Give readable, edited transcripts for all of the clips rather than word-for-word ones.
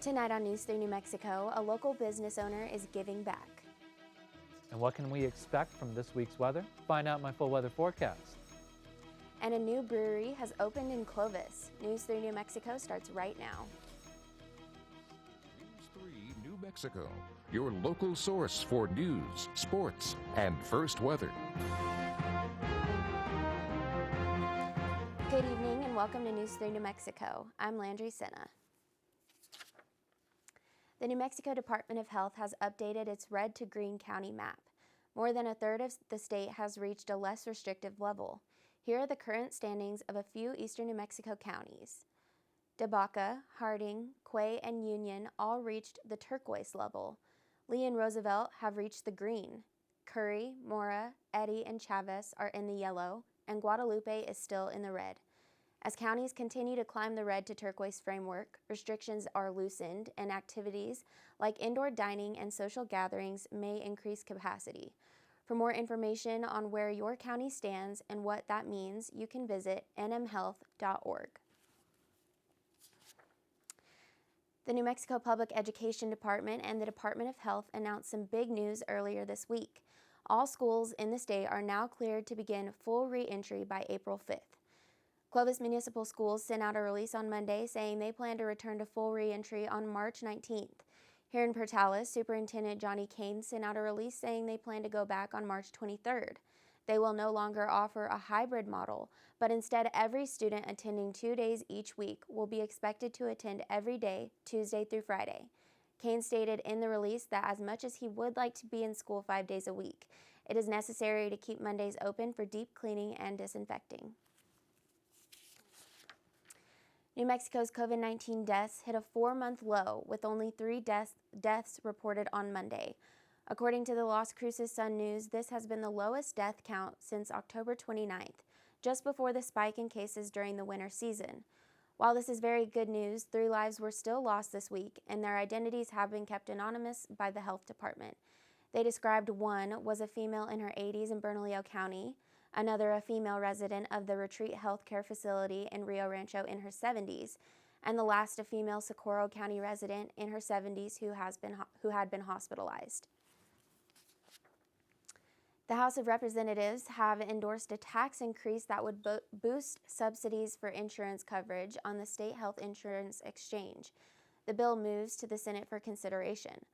Tonight on News 3 New Mexico, a local business owner is giving back. And what can we expect from this week's weather? Find out in my full weather forecast. And a new brewery has opened in Clovis. News 3 New Mexico starts right now. News 3 New Mexico, your local source for news, sports, and first weather. Good evening and welcome to News 3 New Mexico. I'm Landry Senna. The New Mexico Department of Health has updated its red to green county map. More than a third of the state has reached a less restrictive level. Here are the current standings of a few eastern New Mexico counties. DeBaca, Harding, Quay, and Union all reached the turquoise level. Lee and Roosevelt have reached the green. Curry, Mora, Eddy, and Chavez are in the yellow, and Guadalupe is still in the red. As counties continue to climb the red to turquoise framework, restrictions are loosened and activities like indoor dining and social gatherings may increase capacity. For more information on where your county stands and what that means, you can visit nmhealth.org. The New Mexico Public Education Department and the Department of Health announced some big news earlier this week. All schools in the state are now cleared to begin full re-entry by April 5th. Clovis Municipal Schools sent out a release on Monday saying they plan to return to full re-entry on March 19th. Here in Portales, Superintendent Johnny Kane sent out a release saying they plan to go back on March 23rd. They will no longer offer a hybrid model, but instead every student attending 2 days each week will be expected to attend every day, Tuesday through Friday. Kane stated in the release that as much as he would like to be in school 5 days a week, it is necessary to keep Mondays open for deep cleaning and disinfecting. New Mexico's COVID-19 deaths hit a 4-month low with only 3 deaths reported on Monday. According to the Las Cruces Sun-News, this has been the lowest death count since October 29th, just before the spike in cases during the winter season. While this is very good news, 3 lives were still lost this week, and their identities have been kept anonymous by the health department. They described one was a female in her 80s in Bernalillo County, another a female resident of the Retreat Healthcare Facility in Rio Rancho in her 70s, and the last a female Socorro County resident in her 70s who had been hospitalized. The House of Representatives have endorsed a tax increase that would boost subsidies for insurance coverage on the state health insurance exchange. The bill moves to the Senate for consideration.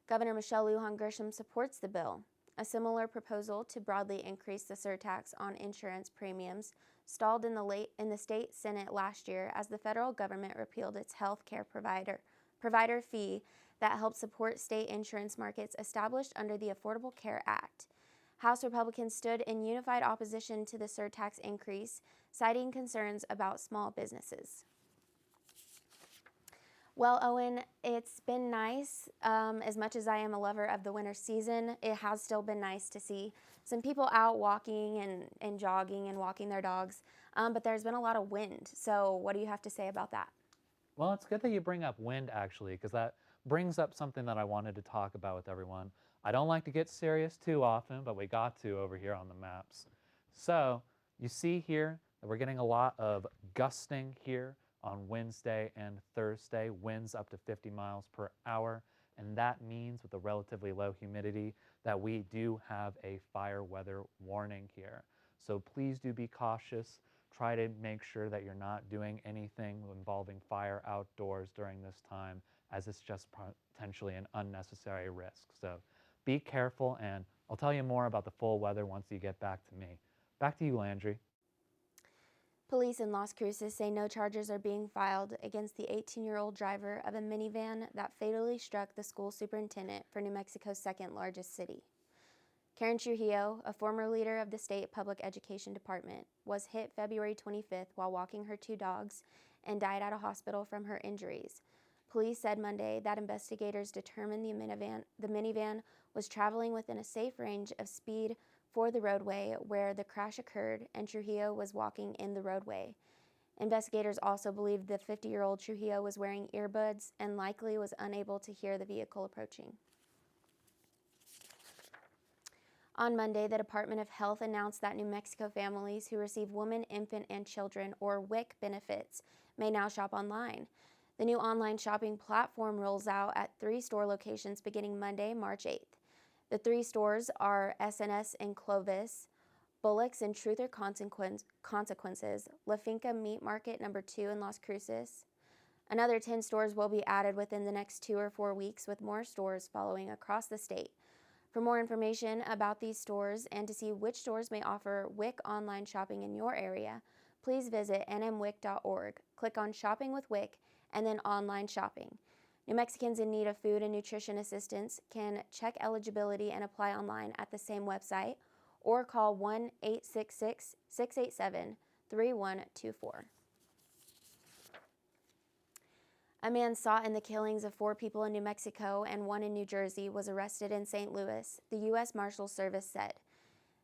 Governor Michelle Lujan Grisham supports the bill. A similar proposal to broadly increase the surtax on insurance premiums stalled in the state Senate last year as the federal government repealed its health care provider fee that helped support state insurance markets established under the Affordable Care Act. House Republicans stood in unified opposition to the surtax increase, citing concerns about small businesses. Well, Owen, it's been nice. As much as I am a lover of the winter season, it has still been nice to see some people out walking and jogging and walking their dogs, but there's been a lot of wind. So what do you have to say about that? Well, it's good that you bring up wind, actually, because that brings up something that I wanted to talk about with everyone. I don't like to get serious too often, but we got to over here on the maps. So you see here that we're getting a lot of gusting here on Wednesday and Thursday, winds up to 50 miles per hour. And that means with the relatively low humidity that we do have a fire weather warning here. So please do be cautious. Try to make sure that you're not doing anything involving fire outdoors during this time, as it's just potentially an unnecessary risk. So be careful, and I'll tell you more about the full weather once you get back to me. Back to you, Landry. Police in Las Cruces say no charges are being filed against the 18-year-old driver of a minivan that fatally struck the school superintendent for New Mexico's second largest city. Karen Trujillo, a former leader of the state public education department, was hit February 25th while walking her 2 dogs and died at a hospital from her injuries. Police said Monday that investigators determined the minivan was traveling within a safe range of speed for the roadway where the crash occurred, and Trujillo was walking in the roadway. Investigators also believe the 50-year-old Trujillo was wearing earbuds and likely was unable to hear the vehicle approaching. On Monday, the Department of Health announced that New Mexico families who receive Women, Infant, and Children, or WIC benefits, may now shop online. The The new online shopping platform rolls out at 3 store locations beginning Monday, March 8th. The 3 stores are SNS in Clovis, Bullock's in Truth or Consequences, La Finca Meat Market No. 2 in Las Cruces. Another 10 stores will be added within the next 2 or 4 weeks, with more stores following across the state. For more information about these stores and to see which stores may offer WIC online shopping in your area, please visit nmwic.org, click on Shopping with WIC, and then Online Shopping. New Mexicans in need of food and nutrition assistance can check eligibility and apply online at the same website or call 1-866-687-3124. A man sought in the killings of 4 people in New Mexico and 1 in New Jersey was arrested in St. Louis, the U.S. Marshals Service said.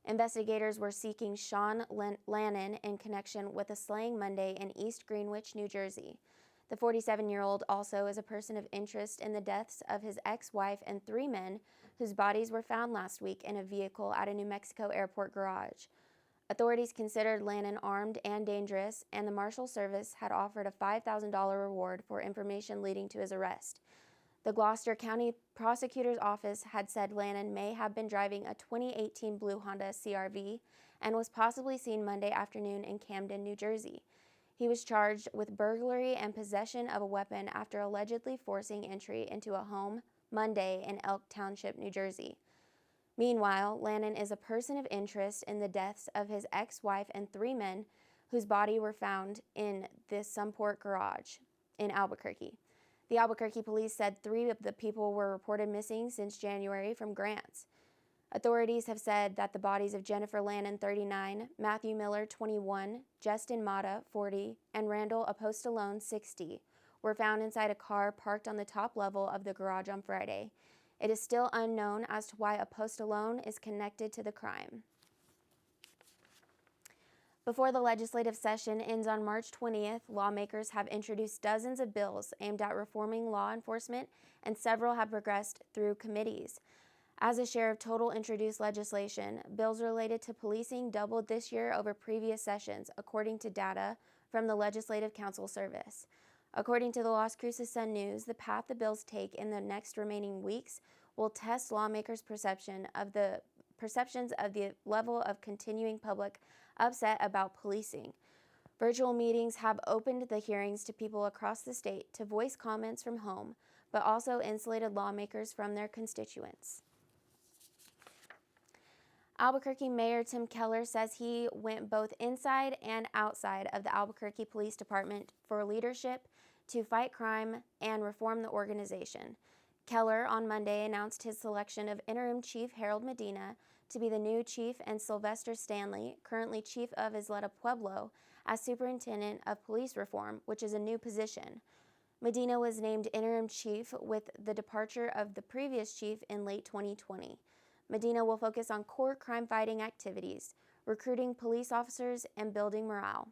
Investigators were seeking Sean Lannon in connection with a slaying Monday in East Greenwich, New Jersey. The 47-year-old also is a person of interest in the deaths of his ex-wife and 3 men whose bodies were found last week in a vehicle at a New Mexico airport garage. Authorities considered Lannon armed and dangerous, and the Marshal Service had offered a $5,000 reward for information leading to his arrest. The Gloucester County Prosecutor's Office had said Lannon may have been driving a 2018 blue Honda CR-V and was possibly seen Monday afternoon in Camden, New Jersey. He was charged with burglary and possession of a weapon after allegedly forcing entry into a home Monday in Elk Township, New Jersey. Meanwhile, Lannon is a person of interest in the deaths of his ex-wife and 3 men whose bodies were found in the Sunport garage in Albuquerque. The Albuquerque police said 3 of the people were reported missing since January from Grants. Authorities have said that the bodies of Jennifer Lannon, 39, Matthew Miller, 21, Justin Mata, 40, and Randall Apostolone, 60, were found inside a car parked on the top level of the garage on Friday. It is still unknown as to why Apostolone is connected to the crime. Before the legislative session ends on March 20th, lawmakers have introduced dozens of bills aimed at reforming law enforcement, and several have progressed through committees. As a share of total introduced legislation, bills related to policing doubled this year over previous sessions, according to data from the Legislative Council Service. According to the Las Cruces Sun-News, the path the bills take in the next remaining weeks will test lawmakers' perceptions of the level of continuing public upset about policing. Virtual meetings have opened the hearings to people across the state to voice comments from home, but also insulated lawmakers from their constituents. Albuquerque Mayor Tim Keller says he went both inside and outside of the Albuquerque Police Department for leadership to fight crime and reform the organization. Keller on Monday announced his selection of Interim Chief Harold Medina to be the new chief and Sylvester Stanley, currently chief of Isleta Pueblo, as Superintendent of Police Reform, which is a new position. Medina was named interim chief with the departure of the previous chief in late 2020. Medina will focus on core crime-fighting activities, recruiting police officers, and building morale.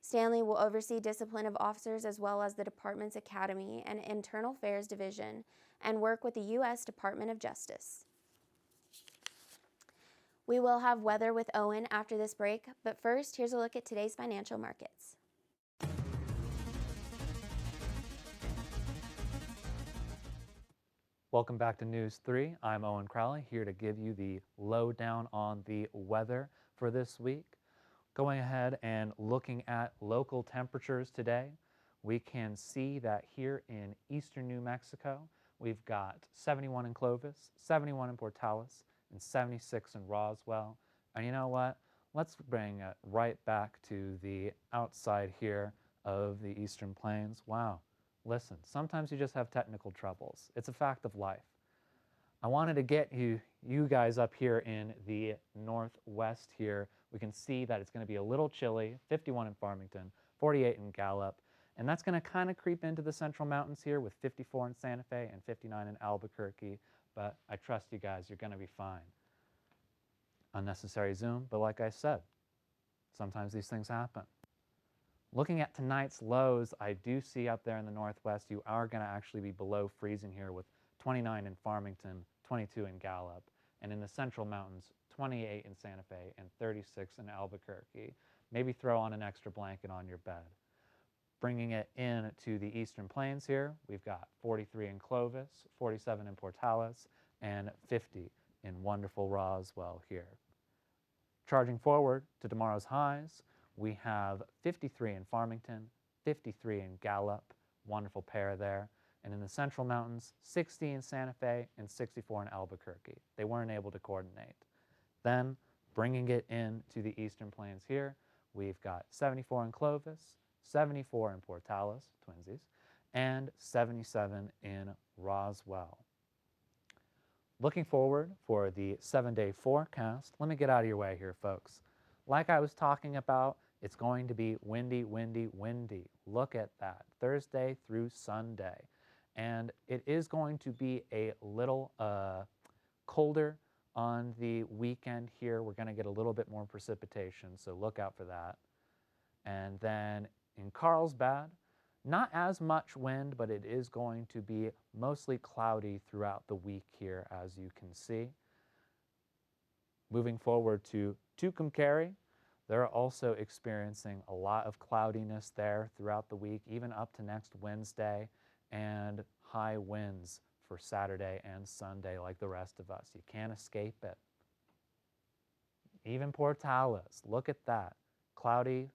Stanley will oversee discipline of officers as well as the department's academy and internal affairs division, and work with the U.S. Department of Justice. We will have weather with Owen after this break, but first, here's a look at today's financial markets. Welcome back to News 3. I'm Owen Crowley, here to give you the lowdown on the weather for this week. Going ahead and looking at local temperatures today, we can see that here in eastern New Mexico, we've got 71 in Clovis, 71 in Portales, and 76 in Roswell. And you know what? Let's bring it right back to the outside here of the Eastern Plains. Wow. Listen, sometimes you just have technical troubles. It's a fact of life. I wanted to get you guys up here in the northwest here. We can see that it's going to be a little chilly, 51 in Farmington, 48 in Gallup, and that's going to kind of creep into the central mountains here with 54 in Santa Fe and 59 in Albuquerque, but I trust you guys, you're going to be fine. Unnecessary zoom, but like I said, sometimes these things happen. Looking at tonight's lows, I do see up there in the northwest, you are going to actually be below freezing here with 29 in Farmington, 22 in Gallup, and in the central mountains, 28 in Santa Fe and 36 in Albuquerque. Maybe throw on an extra blanket on your bed. Bringing it in to the Eastern Plains here, we've got 43 in Clovis, 47 in Portales, and 50 in wonderful Roswell here. Charging forward to tomorrow's highs, we have 53 in Farmington, 53 in Gallup, wonderful pair there, and in the Central Mountains, 60 in Santa Fe and 64 in Albuquerque. They weren't able to coordinate. Then, bringing it in to the Eastern Plains here, we've got 74 in Clovis, 74 in Portales, twinsies, and 77 in Roswell. Looking forward for the 7-day forecast, let me get out of your way here, folks. Like I was talking about, it's going to be windy, windy, windy. Look at that, Thursday through Sunday. And it is going to be a little colder on the weekend here. We're going to get a little bit more precipitation, so look out for that. And then in Carlsbad, not as much wind, but it is going to be mostly cloudy throughout the week here, as you can see. Moving forward to Tucumcari, they're also experiencing a lot of cloudiness there throughout the week, even up to next Wednesday, and high winds for Saturday and Sunday like the rest of us. You can't escape it. Even Portales, look at that. Cloudy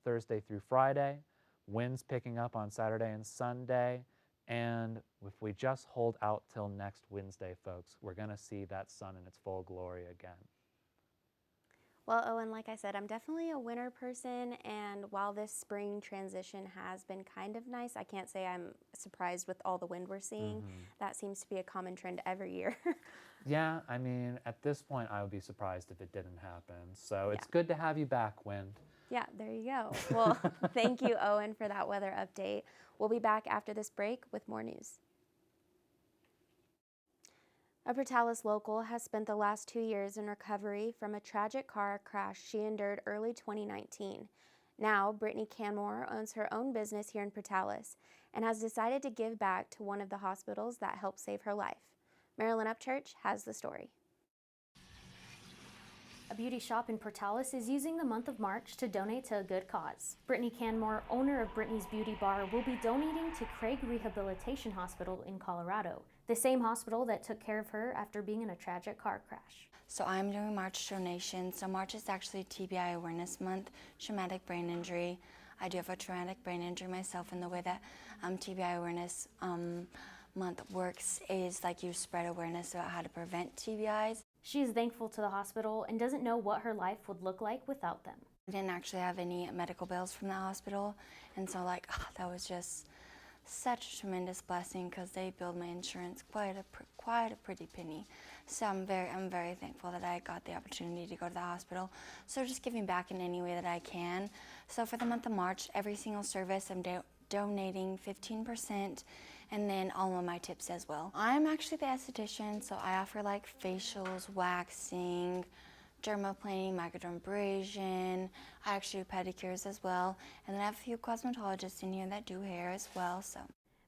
Thursday through Friday, winds picking up on Saturday and Sunday, and if we just hold out till next Wednesday, folks, we're going to see that sun in its full glory again. Well, Owen, like I said, I'm definitely a winter person, and while this spring transition has been kind of nice, I can't say I'm surprised with all the wind we're seeing. That seems to be a common trend every year. Yeah, I mean, at this point, I would be surprised if it didn't happen. So it's good to have you back, wind. Yeah, there you go. Well, thank you, Owen, for that weather update. We'll be back after this break with more news. A Portales local has spent the last 2 years in recovery from a tragic car crash she endured early 2019. Now, Brittany Canmore owns her own business here in Portales and has decided to give back to one of the hospitals that helped save her life. Marilyn Upchurch has the story. A beauty shop in Portales is using the month of March to donate to a good cause. Brittany Canmore, owner of Brittany's Beauty Bar, will be donating to Craig Rehabilitation Hospital in Colorado, the same hospital that took care of her after being in a tragic car crash. So I'm doing March donations. So March is actually TBI Awareness Month, traumatic brain injury. I do have a traumatic brain injury myself, and the way that TBI Awareness Month works is like you spread awareness about how to prevent TBIs. She is thankful to the hospital and doesn't know what her life would look like without them. I didn't actually have any medical bills from the hospital, and so that was just such a tremendous blessing because they billed my insurance quite a pretty penny. So I'm very thankful that I got the opportunity to go to the hospital. So just giving back in any way that I can. So for the month of March, every single service I'm donating 15%. And then all of my tips as well. I'm actually the esthetician, so I offer like facials, waxing, dermaplaning, microdermabrasion. I actually do pedicures as well. And then I have a few cosmetologists in here that do hair as well. So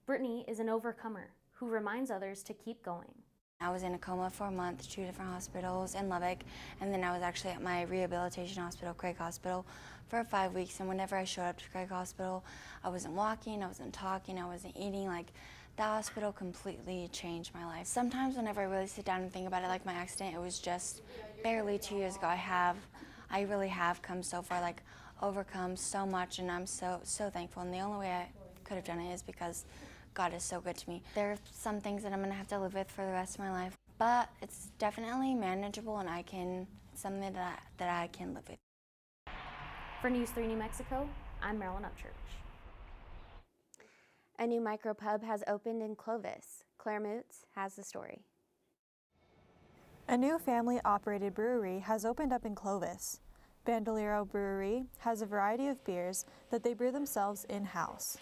Brittany is an overcomer who reminds others to keep going. I was in a coma for a month, 2 different hospitals in Lubbock, and then I was actually at my rehabilitation hospital, Craig Hospital, for 5 weeks. And whenever I showed up to Craig Hospital, I wasn't walking, I wasn't talking, I wasn't eating. Like, the hospital completely changed my life. Sometimes whenever I really sit down and think about it, like my accident, it was just barely 2 years ago. I really have come so far, like overcome so much, and I'm so thankful. And the only way I could have done it is because God is so good to me. There are some things that I'm gonna have to live with for the rest of my life, but it's definitely manageable, and it's something that I can live with. For News 3 New Mexico, I'm Marilyn Upchurch. A new micropub has opened in Clovis. Claire Moots has the story. A new family-operated brewery has opened up in Clovis. Bandolero Brewery has a variety of beers that they brew themselves in-house.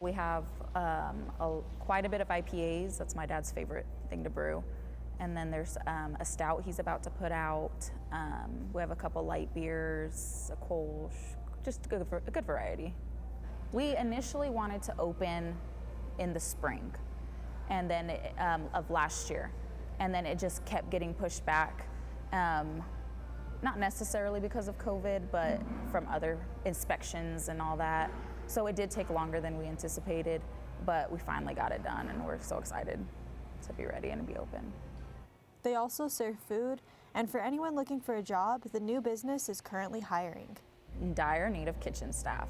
We have quite a bit of IPAs. That's my dad's favorite thing to brew. And then there's a stout he's about to put out. We have a couple light beers, a Kolsch, just a good variety. We initially wanted to open in the spring, and then of last year, and then it just kept getting pushed back. not necessarily because of COVID, but from other inspections and all that. So it did take longer than we anticipated, but we finally got it done and we're so excited to be ready and to be open. They also serve food, and for anyone looking for a job, the new business is currently hiring. In dire need of kitchen staff.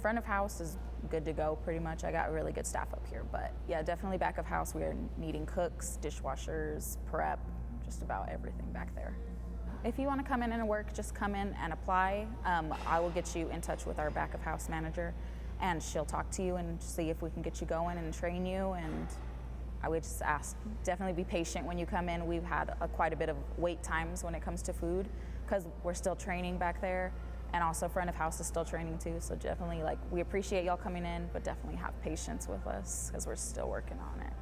Front of house is good to go pretty much. I got really good staff up here, but yeah, definitely back of house we are needing cooks, dishwashers, prep, just about everything back there. If you want to come in and work, just come in and apply. I will get you in touch with our back of house manager and she'll talk to you and see if we can get you going and train you. And I would just ask, definitely be patient when you come in. We've had quite a bit of wait times when it comes to food because we're still training back there. And also front of house is still training too. So definitely we appreciate y'all coming in, but definitely have patience with us because we're still working on it.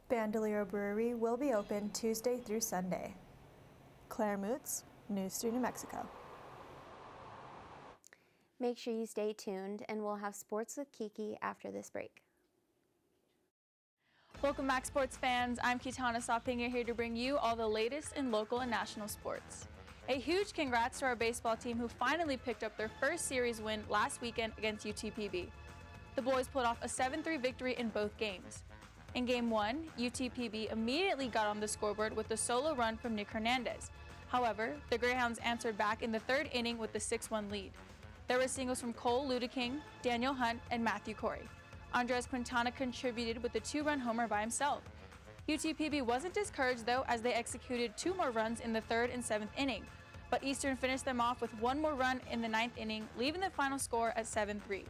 Bandolero Brewery will be open Tuesday through Sunday. Claire Moots, News 3 New Mexico. Make sure you stay tuned, and we'll have Sports with Kiki after this break. Welcome back, sports fans. I'm Kitana Sopinger here to bring you all the latest in local and national sports. A huge congrats to our baseball team who finally picked up their first series win last weekend against UTPB. The boys pulled off a 7-3 victory in both games. In Game 1, UTPB immediately got on the scoreboard with a solo run from Nick Hernandez. However, the Greyhounds answered back in the third inning with the 6-1 lead. There were singles from Cole Ludeking, Daniel Hunt, and Matthew Corey. Andres Quintana contributed with a 2-run homer by himself. UTPB wasn't discouraged though, as they executed 2 more runs in the 3rd and 7th inning, but Eastern finished them off with 1 more run in the 9th inning, leaving the final score at 7-3.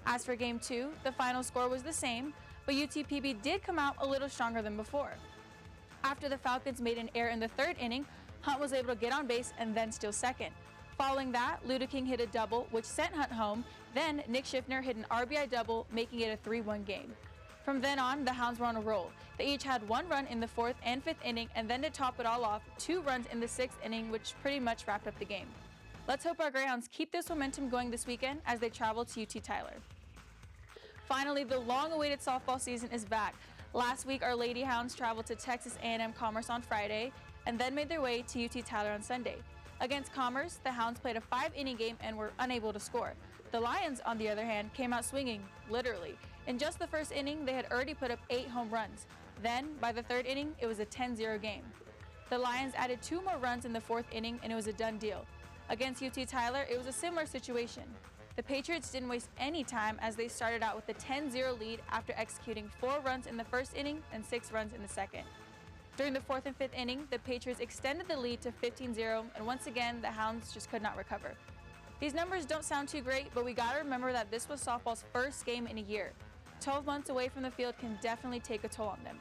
As for Game 2, the final score was the same, but UTPB did come out a little stronger than before. After the Falcons made an error in the 3rd inning, Hunt was able to get on base and then steal second. Following that, Ludeking hit a double, which sent Hunt home. Then Nick Schiffner hit an RBI double, making it a 3-1 game. From then on, the Hounds were on a roll. They each had 1 run in the 4th and 5th inning, and then to top it all off, 2 runs in the 6th inning, which pretty much wrapped up the game. Let's hope our Greyhounds keep this momentum going this weekend as they travel to UT Tyler. Finally, the long-awaited softball season is back. Last week, our Lady Hounds traveled to Texas A&M Commerce on Friday, and then made their way to UT Tyler on Sunday. Against Commerce, the Hounds played a 5-inning game and were unable to score. The Lions, on the other hand, came out swinging, literally. In just the 1st inning, they had already put up 8 home runs. Then, by the 3rd inning, it was a 10-0 game. The Lions added 2 more runs in the 4th inning, and it was a done deal. Against UT Tyler, it was a similar situation. The Patriots didn't waste any time as they started out with a 10-0 lead after executing 4 runs in the 1st inning and 6 runs in the 2nd. During the 4th and 5th inning, the Patriots extended the lead to 15-0, and once again, the Hounds just could not recover. These numbers don't sound too great, but we gotta remember that this was softball's first game in a year. 12 months away from the field can definitely take a toll on them.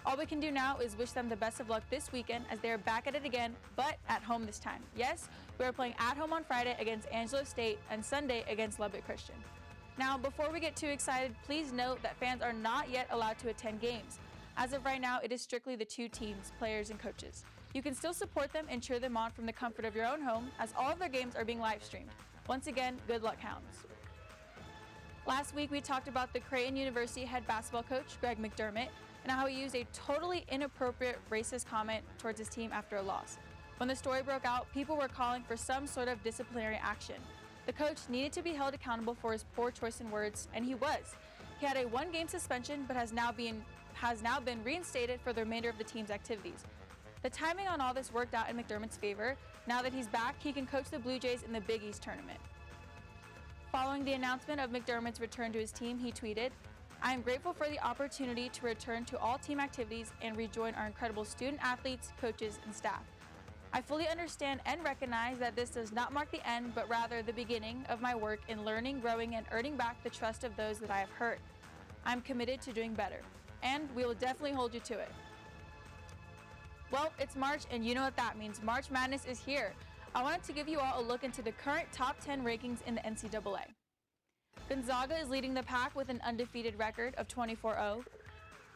All we can do now is wish them the best of luck this weekend as they are back at it again, but at home this time. Yes, we are playing at home on Friday against Angelo State and Sunday against Lubbock Christian. Now, before we get too excited, please note that fans are not yet allowed to attend games. As of right now, it is strictly the 2 teams, players and coaches. You can still support them and cheer them on from the comfort of your own home, as all of their games are being live streamed. Once again, good luck, Hounds. Last week, we talked about the Creighton University head basketball coach, Greg McDermott, and how he used a totally inappropriate racist comment towards his team after a loss. When the story broke out, people were calling for some sort of disciplinary action. The coach needed to be held accountable for his poor choice in words, and he was. He had a 1-game suspension, but has now been reinstated for the remainder of the team's activities. The timing on all this worked out in McDermott's favor. Now that he's back, he can coach the Blue Jays in the Big East tournament. Following the announcement of McDermott's return to his team, he tweeted, "I am grateful for the opportunity to return to all team activities and rejoin our incredible student athletes, coaches, and staff. I fully understand and recognize that this does not mark the end, but rather the beginning of my work in learning, growing, and earning back the trust of those that I have hurt. I'm committed to doing better, and we will definitely hold you to it." Well, it's March, and you know what that means. March Madness is here. I wanted to give you all a look into the current top 10 rankings in the NCAA. Gonzaga is leading the pack with an undefeated record of 24-0.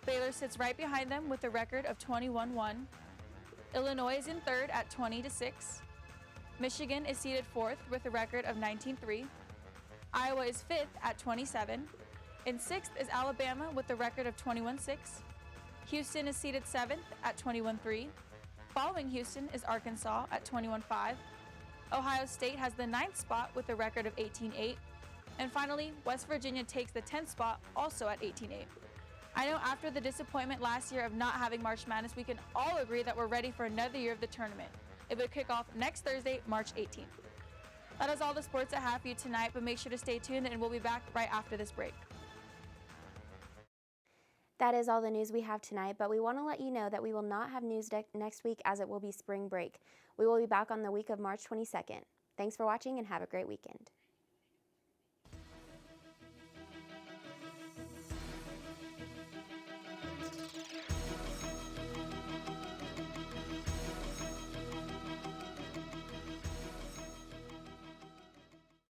Baylor sits right behind them with a record of 21-1. Illinois is in 3rd at 20-6. Michigan is seeded 4th with a record of 19-3. Iowa is 5th at 27. In 6th is Alabama with a record of 21-6. Houston is seeded 7th at 21-3. Following Houston is Arkansas at 21-5. Ohio State has the 9th spot with a record of 18-8. And finally, West Virginia takes the 10th spot, also at 18-8. I know after the disappointment last year of not having March Madness, we can all agree that we're ready for another year of the tournament. It will kick off next Thursday, March 18th. That is all the sports I have for you tonight, but make sure to stay tuned and we'll be back right after this break. That is all the news we have tonight, but we want to let you know that we will not have news next week as it will be spring break. We will be back on the week of March 22nd. Thanks for watching and have a great weekend.